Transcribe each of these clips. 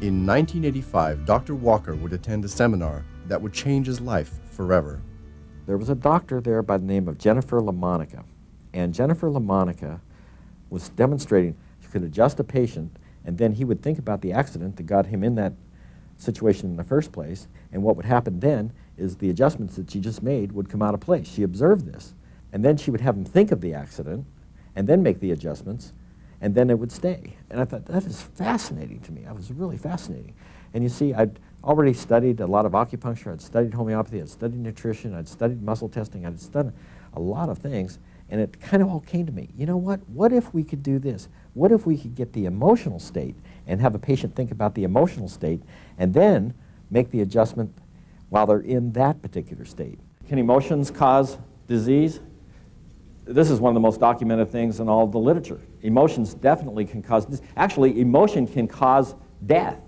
In 1985, Dr. Walker would attend a seminar that would change his life forever. There was a doctor there by the name of Jennifer LaMonica, and Jennifer LaMonica was demonstrating she could adjust a patient, and then he would think about the accident that got him in that situation in the first place, and what would happen then is the adjustments that she just made would come out of place. She observed this, and then she would have him think of the accident, and then make the adjustments, and then it would stay. And I thought, that is fascinating to me. That was really fascinating. And you see, I'd already studied a lot of acupuncture, I'd studied homeopathy, I'd studied nutrition, I'd studied muscle testing, I'd done a lot of things, and it kind of all came to me. You know what? What if we could do this? What if we could get the emotional state and have a patient think about the emotional state and then make the adjustment while they're in that particular state? Can emotions cause disease? This is one of the most documented things in all of the literature. Emotions definitely can cause this. Actually, emotion can cause death.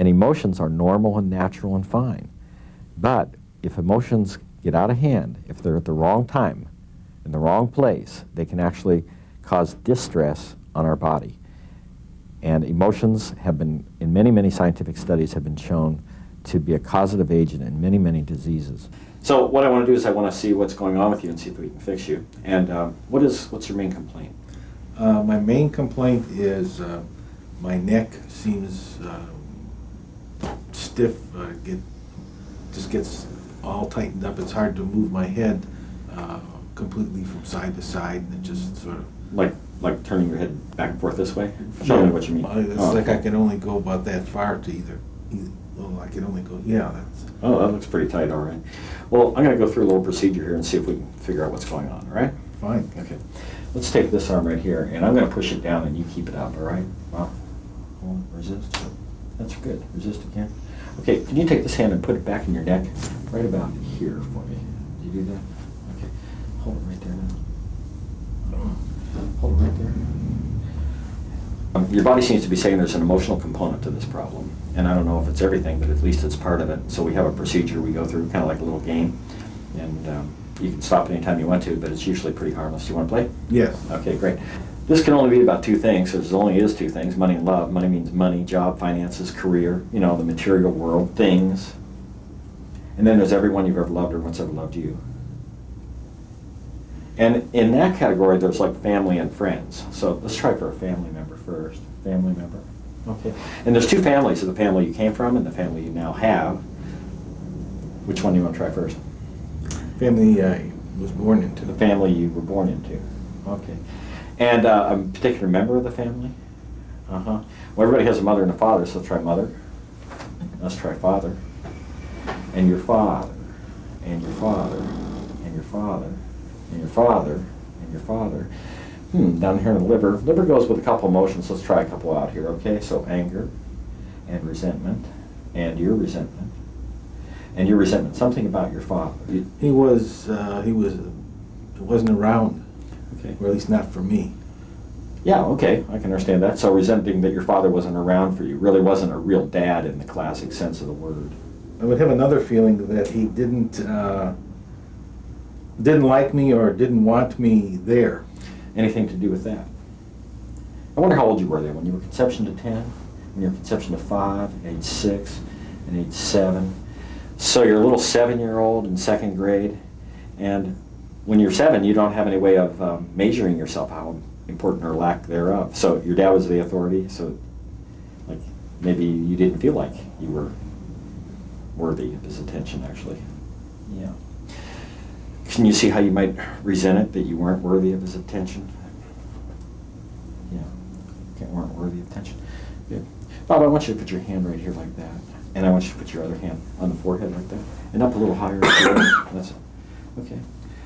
And emotions are normal and natural and fine. But if emotions get out of hand, if they're at the wrong time, in the wrong place, they can actually cause distress on our body. And emotions have been, in many, many scientific studies, have been shown to be a causative agent in many, many diseases. So what I want to do is I want to see what's going on with you and see if we can fix you. And what's your main complaint? My main complaint is my neck seems stiff, just gets all tightened up. It's hard to move my head completely from side to side. It just sort of... Like turning your head back and forth this way? Show me what you mean. It's like I can only go about that far to either well, I can only go, yeah, that's... Oh, that looks pretty tight, all right. Well, I'm going to go through a little procedure here and see if we can figure out what's going on, all right? Fine. Okay. Let's take this arm right here, and I'm going to push it down and you keep it up, all right? Well, resist. That's good. Resist again. Okay, can you take this hand and put it back in your neck? Right about here for me. Do you do that? Okay. Hold it right there now. Hold it right there. Your body seems to be saying there's an emotional component to this problem. And I don't know if it's everything, but at least it's part of it. So we have a procedure we go through, kind of like a little game. And you can stop anytime you want to, but it's usually pretty harmless. Do you want to play? Yes. Okay, great. This can only be about two things, because there only is two things, money and love. Money means money, job, finances, career, you know, the material world, things. And then there's everyone you've ever loved or what's ever loved you. And in that category, there's like family and friends. So let's try for a family member first. Family member. Okay. And there's two families, the family you came from and the family you now have. Which one do you want to try first? Family I was born into. The family you were born into. Okay. And a particular member of the family? Uh-huh. Well, everybody has a mother and a father, so let's try mother. Let's try father. And your father. And your father. And your father. And your father. And your father. Down here in the liver. Liver goes with a couple emotions. Let's try a couple out here, okay? So anger and resentment and your resentment. And your resentment, something about your father. He wasn't around. Okay. Or at least not for me. Yeah, okay, I can understand that. So resenting that your father wasn't around for you, really wasn't a real dad in the classic sense of the word. I would have another feeling that he didn't like me or didn't want me there. Anything to do with that? I wonder how old you were then, when you were conception to 10, when you were conception to 5, age 6, and age 7. So you're a little 7-year-old in 2nd grade, and when you're 7, you don't have any way of measuring yourself, how important or lack thereof. So your dad was the authority, so like maybe you didn't feel like you were worthy of his attention, actually. Yeah. Can you see how you might resent it, that you weren't worthy of his attention? Yeah, weren't worthy of attention. Good. Bob, I want you to put your hand right here like that, and I want you to put your other hand on the forehead like that, and up a little higher. That's it. Okay.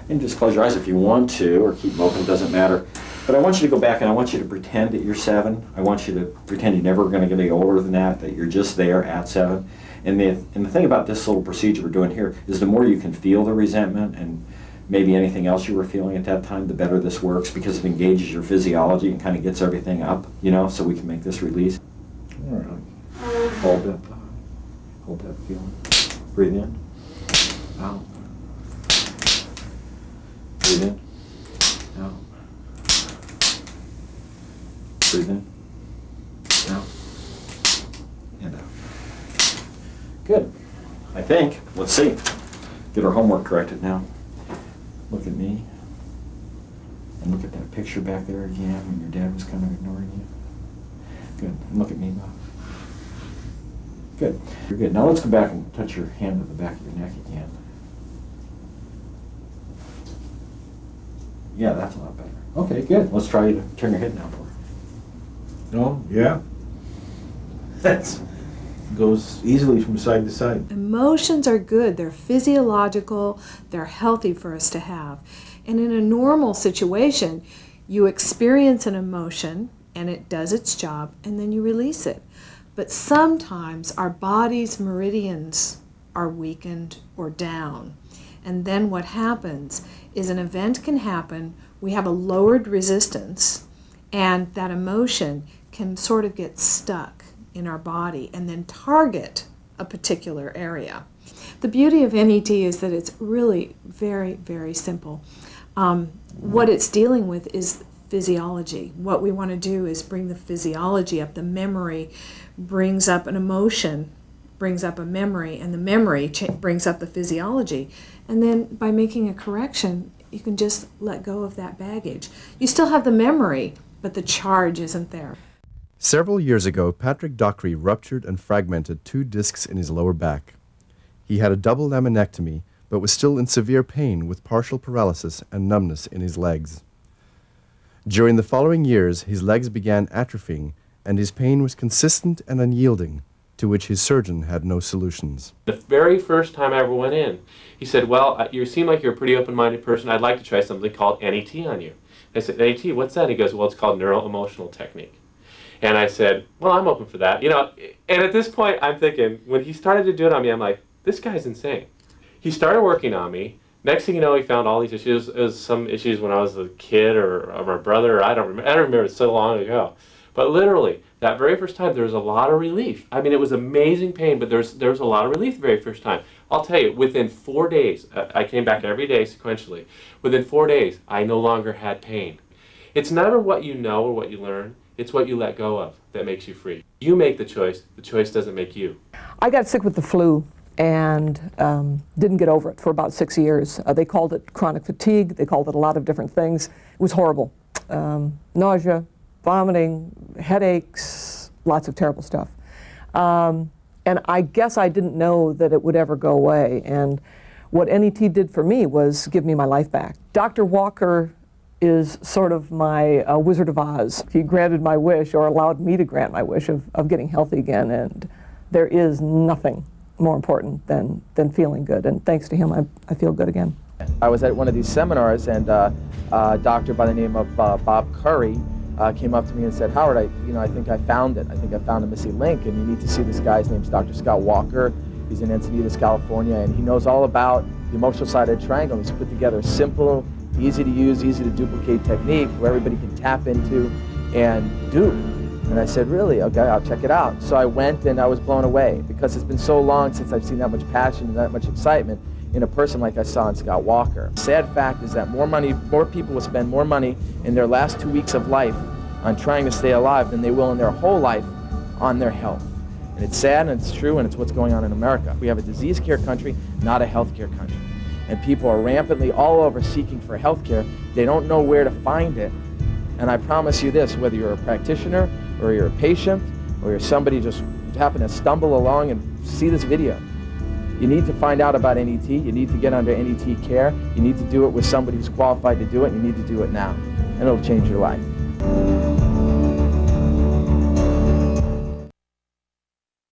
And just close your eyes if you want to, or keep them open, doesn't matter. But I want you to go back and I want you to pretend that you're 7. I want you to pretend you're never going to get any older than that you're just there at 7. And the thing about this little procedure we're doing here is the more you can feel the resentment and maybe anything else you were feeling at that time, the better this works, because it engages your physiology and kind of gets everything up, you know, so we can make this release. All right. Hold that feeling. Breathe in. Out. Breathe in. Out. Breathe in. Out. And out. Good. I think. Let's see. Get our homework corrected now. Look at me. And look at that picture back there again when your dad was kind of ignoring you. Good. And look at me now. Good. You're good. Now let's go back and touch your hand at the back of your neck again. Yeah, that's a lot better. Okay, good. Let's try you to turn your head now for me. No? Yeah? That goes easily from side to side. Emotions are good. They're physiological. They're healthy for us to have. And in a normal situation, you experience an emotion and it does its job and then you release it. But sometimes our body's meridians are weakened or down. And then what happens is an event can happen, we have a lowered resistance, and that emotion can sort of get stuck in our body and then target a particular area. The beauty of NET is that it's really very, very simple. What it's dealing with is physiology. What we want to do is bring the physiology up. The memory brings up an emotion, brings up a memory, and the memory brings up the physiology. And then by making a correction, you can just let go of that baggage. You still have the memory, but the charge isn't there. Several years ago, Patrick Dockery ruptured and fragmented 2 discs in his lower back. He had a double laminectomy, but was still in severe pain with partial paralysis and numbness in his legs. During the following years, his legs began atrophying, and his pain was consistent and unyielding, to which his surgeon had no solutions. The very first time I ever went in, he said, well, you seem like you're a pretty open-minded person. I'd like to try something called NET on you. I said, NET, what's that? He goes, well, it's called neuro-emotional technique. And I said, well, I'm open for that. You know, and at this point, I'm thinking, when he started to do it on me, I'm like, this guy's insane. He started working on me. Next thing you know, he found all these issues. It was some issues when I was a kid or my brother. I don't remember. It's so long ago. But literally, that very first time, there was a lot of relief. I mean, it was amazing pain, but there was a lot of relief the very first time. I'll tell you, within 4 days, I came back every day sequentially. Within 4 days, I no longer had pain. It's never what you know or what you learn. It's what you let go of that makes you free. You make the choice doesn't make you. I got sick with the flu and didn't get over it for about 6 years. They called it chronic fatigue. They called it a lot of different things. It was horrible. Nausea, vomiting, headaches, lots of terrible stuff. And I guess I didn't know that it would ever go away. And what NET did for me was give me my life back. Dr. Walker is sort of my Wizard of Oz. He granted my wish, or allowed me to grant my wish, of getting healthy again. And there is nothing more important than feeling good. And thanks to him, I feel good again. I was at one of these seminars, and a doctor by the name of Bob Curry came up to me and said, Howard, I think I found it. I think I found a missing link, and you need to see this guy. His name's Dr. Scott Walker. He's in Encinitas, California, and he knows all about the emotional side of the triangle. He's put together a simple, easy to use, easy to duplicate technique where everybody can tap into and do. And I said, really? Okay, I'll check it out. So I went, and I was blown away because it's been so long since I've seen that much passion and that much excitement in a person like I saw in Scott Walker. The sad fact is that more people will spend more money in their last 2 weeks of life on trying to stay alive than they will in their whole life on their health. And it's sad, and it's true, and it's what's going on in America. We have a disease care country, not a health care country. And people are rampantly all over seeking for health care. They don't know where to find it. And I promise you this, whether you're a practitioner or you're a patient or you're somebody just happen to stumble along and see this video, you need to find out about NET. You need to get under NET care. You need to do it with somebody who's qualified to do it. You need to do it now, and it'll change your life.